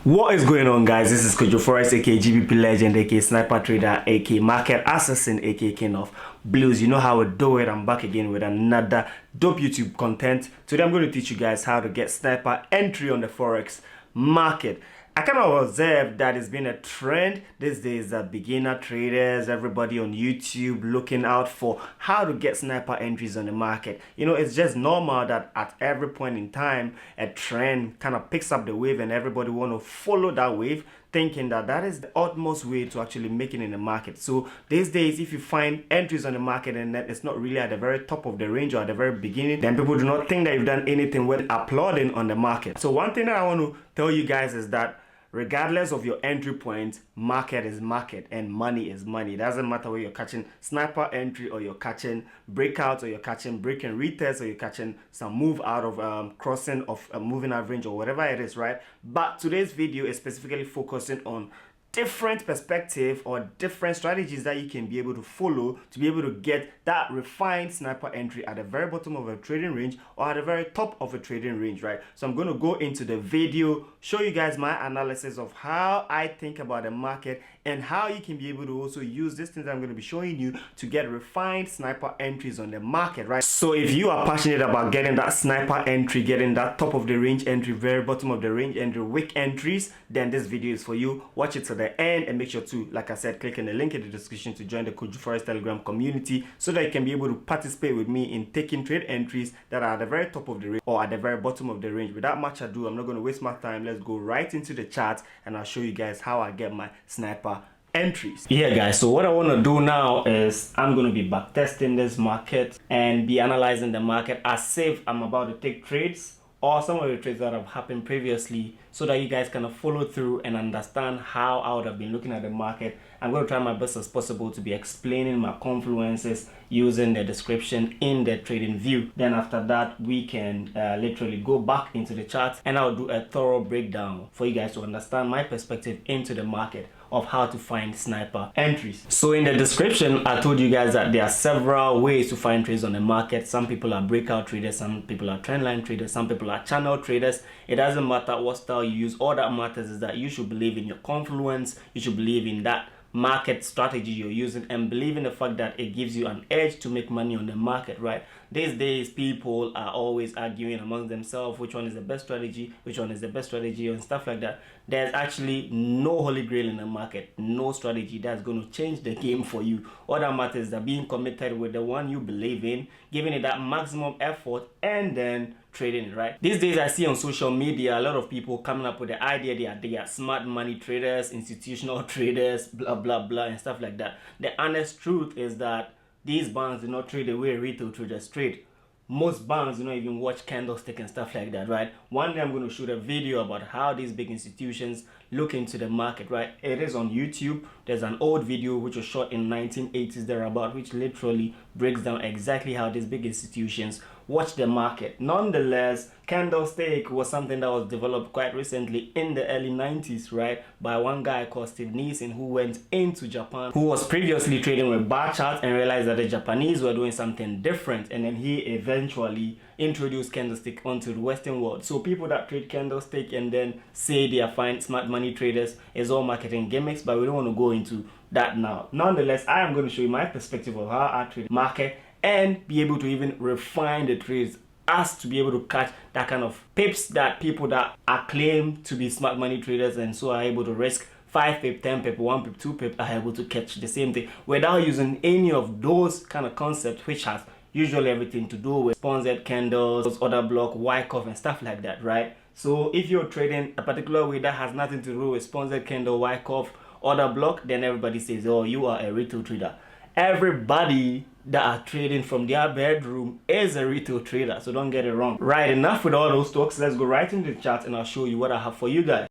What is going on, guys? This is KOJOFOREX, aka GBP Legend, aka Sniper Trader, aka Market Assassin, aka King of Blues. You know how we do it. I'm back again with another dope YouTube content. Today I'm going to teach you guys how to get sniper entry on the Forex market. I kind of observed that it's been a trend these days that beginner traders, everybody on YouTube looking out for how to get sniper entries on the market. You know, it's just normal that at every point in time, a trend kind of picks up the wave and everybody want to follow that wave, thinking that that is the utmost way to actually make it in the market. So these days, if you find entries on the market and that it's not really at the very top of the range or at the very beginning, then people do not think that you've done anything worth applauding on the market. So one thing that I want to tell you guys is that regardless of your entry point, market is market and money is money. It doesn't matter whether you're catching sniper entry or you're catching breakouts or you're catching break and retest or you're catching some move out of crossing of a moving average or whatever it is, right? But today's video is specifically focusing on different perspective or different strategies that you can be able to follow to be able to get that refined sniper entry at the very bottom of a trading range or at the very top of a trading range, right? So I'm going to go into the video, show you guys my analysis of how I think about the market and how you can be able to also use these things I'm going to be showing you to get refined sniper entries on the market, right? So if you are passionate about getting that sniper entry, getting that top of the range entry, very bottom of the range entry, wick entries, then this video is for you. Watch it to the end and make sure to, like I said, click on the link in the description to join the KOJOFOREX Telegram community so that you can be able to participate with me in taking trade entries that are at the very top of the range or at the very bottom of the range. Without much ado, I'm not going to waste my time. Let's go right into the chart and I'll show you guys how I get my sniper entries. Yeah, guys, so what I want to do now is I'm going to be backtesting this market and be analyzing the market as if I'm about to take trades or some of the trades that have happened previously so that you guys kind of follow through and understand how I would have been looking at the market. I'm going to try my best as possible to be explaining my confluences using the description in the trading view. Then after that, we can literally go back into the chart and I'll do a thorough breakdown for you guys to understand my perspective into the market of how to find sniper entries. So in the description, I told you guys that there are several ways to find trades on the market. Some people are breakout traders, some people are trendline traders, some people are channel traders. It doesn't matter what style you use. All that matters is that you should believe in your confluence. You should believe in that market strategy you're using and believe in the fact that it gives you an edge to make money on the market, right? These days, people are always arguing among themselves which one is the best strategy, which one is the best strategy and stuff like that. There's actually no holy grail in the market, no strategy that's going to change the game for you. All that matters is that being committed with the one you believe in, giving it that maximum effort and then trading it, right? These days I see on social media a lot of people coming up with the idea they are smart money traders, institutional traders, blah blah blah and stuff like that. The honest truth is that these banks do not trade the way retail traders trade. Most banks do not even watch candlestick and stuff like that, right? One day I'm going to shoot a video about how these big institutions look into the market, right? It is on YouTube. There's an old video which was shot in 1980s thereabout, which literally breaks down exactly how these big institutions watch the market. Nonetheless, candlestick was something that was developed quite recently in the early 90s, right, by one guy called Steve Nielsen, who went into Japan, who was previously trading with bar charts and realized that the Japanese were doing something different, and then he eventually introduced candlestick onto the Western world. So people that trade candlestick and then say they are fine smart money traders is all marketing gimmicks, but we don't want to go into that now. Nonetheless, I am going to show you my perspective of how I trade market and be able to even refine the trades as to be able to catch that kind of pips that people that are claimed to be smart money traders and so are able to risk 5 pip, 10 pip, 1 pip, 2 pip are able to catch the same thing without using any of those kind of concepts, which has usually everything to do with sponsored candles, order block, Wyckoff and stuff like that, right? So if you're trading a particular way that has nothing to do with sponsored candle, Wyckoff, order block, then everybody says, oh, you are a retail trader. Everybody that are trading from their bedroom is a retail trader, so don't get it wrong. Right, enough with all those talks. Let's go right into the chat and I'll show you what I have for you guys.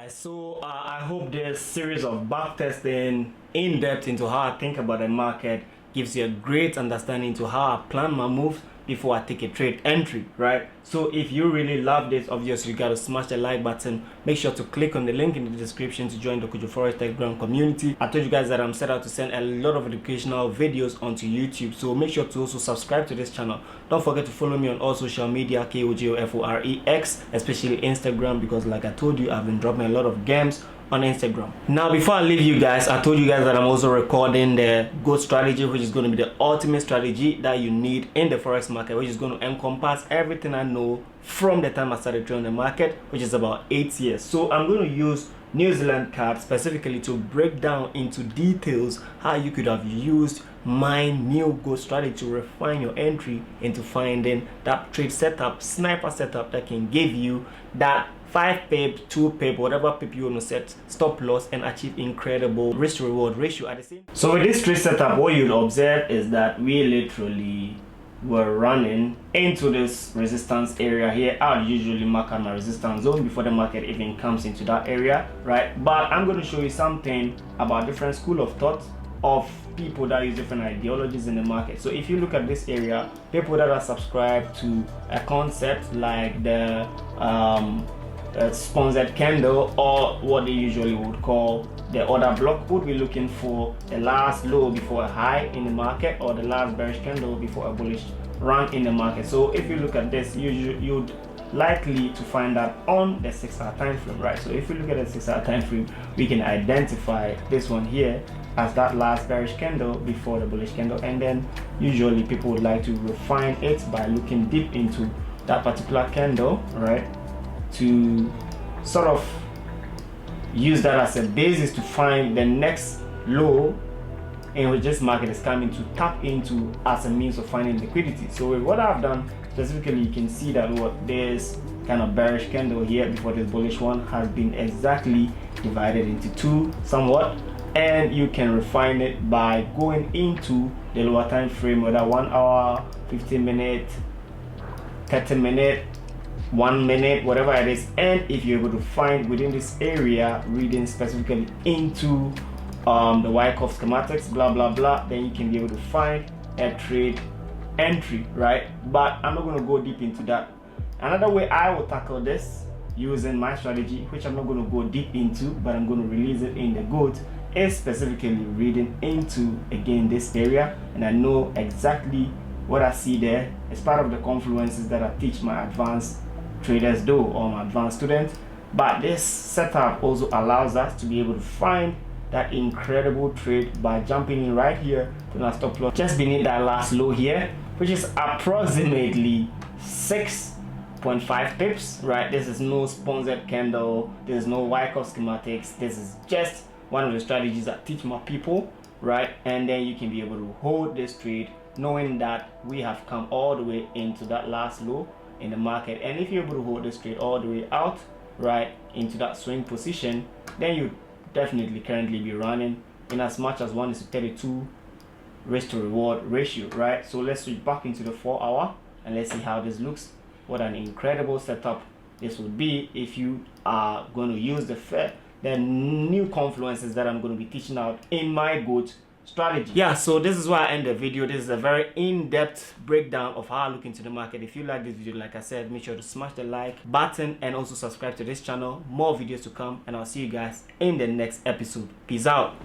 guys, so I hope this series of backtesting in depth into how I think about the market gives you a great understanding to how I plan my moves before I take a trade entry, right? So if you really love this, obviously you gotta smash the like button. Make sure to click on the link in the description to join the KOJOFOREX Telegram community. I told you guys that I'm set out to send a lot of educational videos onto YouTube, so make sure to also subscribe to this channel. Don't forget to follow me on all social media, KOJOFOREX, especially Instagram, because like I told you, I've been dropping a lot of games on Instagram. Now before I leave you guys, I told you guys that I'm also recording the GOAT strategy, which is going to be the ultimate strategy that you need in the forex market, which is going to encompass everything I know from the time I started trading the market, which is about 8 years. So I'm going to use New Zealand cards specifically to break down into details how you could have used my new GOAT strategy to refine your entry into finding that trade setup, sniper setup that can give you that 5 pip, 2 pip, whatever pip you want to set stop loss and achieve incredible risk to reward ratio at the same. So with this trade setup, what you'll observe is that we literally were running into this resistance area here. I would usually mark out my resistance zone before the market even comes into that area, right? But I'm going to show you something about different school of thought of people that use different ideologies in the market. So if you look at this area, people that are subscribed to a concept like the sponsored candle, or what they usually would call the order block, would be looking for the last low before a high in the market, or the last bearish candle before a bullish run in the market. So if you look at this, you'd likely to find that on the 6-hour time frame, right? So if you look at the 6-hour time frame, we can identify this one here as that last bearish candle before the bullish candle, and then usually people would like to refine it by looking deep into that particular candle, right, to sort of use that as a basis to find the next low in which this market is coming to tap into as a means of finding liquidity. So with what I've done specifically, you can see that what this kind of bearish candle here before this bullish one has been exactly divided into two somewhat, and you can refine it by going into the lower time frame, whether 1 hour, 15 minute, 30 minute, 1 minute, whatever it is. And if you're able to find within this area reading specifically into the Wyckoff schematics, blah blah blah, then you can be able to find a trade entry, right? But I'm not going to go deep into that. Another way I will tackle this using my strategy, which I'm not going to go deep into, but I'm going to release it in the GOAT, is specifically reading into again this area, and I know exactly what I see there. It's part of the confluences that I teach my advanced traders do, or my advanced students. But this setup also allows us to be able to find that incredible trade by jumping in right here to our stop loss just beneath that last low here, which is approximately 6.5 pips, right? This is no sponsored candle, there's no Wyckoff schematics. This is just one of the strategies I teach my people, right? And then you can be able to hold this trade knowing that we have come all the way into that last low in the market. And if you're able to hold this trade all the way out, right, into that swing position, then you definitely currently be running in as much as 1:32 risk to reward ratio, right? So let's switch back into the 4-hour and let's see how this looks. What an incredible setup this would be if you are going to use the new confluences that I'm going to be teaching out in my GOAT strategy. Yeah, so this is why I end the video. This is a very in-depth breakdown of how I look into the market. If you like this video, like I said, make sure to smash the like button and also subscribe to this channel. More videos to come, and I'll see you guys in the next episode. Peace out.